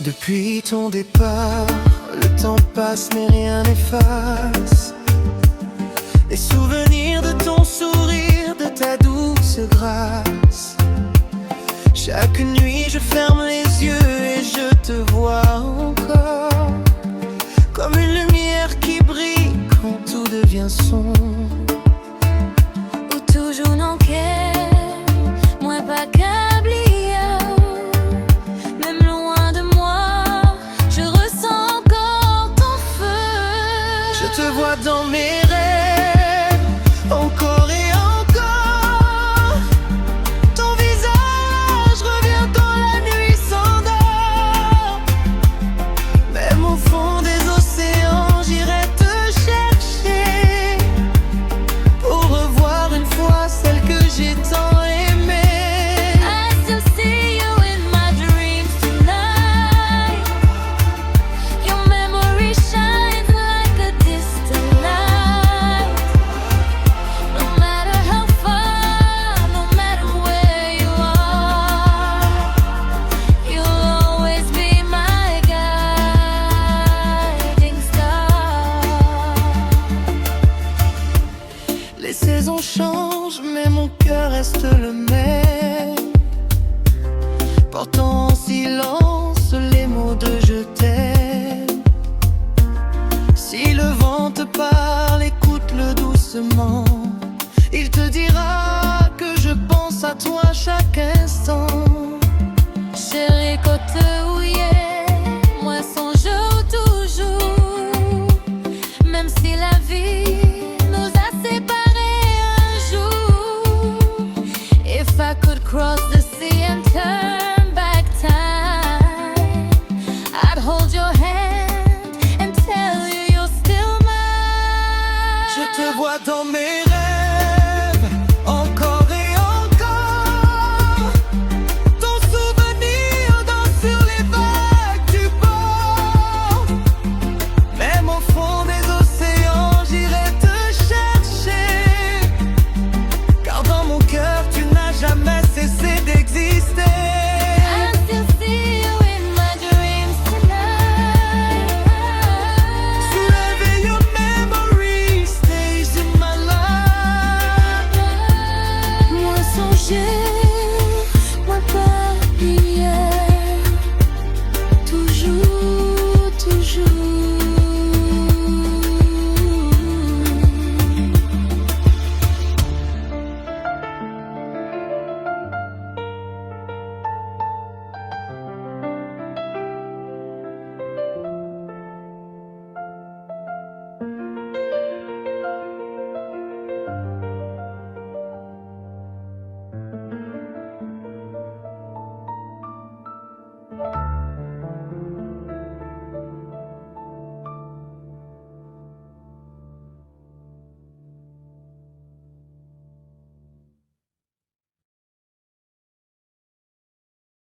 Depuis ton départ, le temps passe mais rien n'efface les souvenirs de ton sourire, de ta douce grâce. Chaque nuit je ferme les yeux et je te vois encore, comme une lumière qui brille quand tout devient sombre. Ou toujours non qu'elle, moi pas câblier. Même loin de moi, je ressens encore ton feu. Je te vois dans mes rêves, encore et encore. Ton visage revient quand la nuit s'endort. Même au fond des océans, j'irai te chercher pour revoir une fois celle que j'ai tant aimée. I still see you in my dreams tonight. Your memory shines like a distant light. No matter how far, no matter where you are, you'll always be my guiding star. Les saisons changent, mais mon cœur reste le même, portant en silence les mots de je t'aime. Si le vent te parle, écoute-le doucement.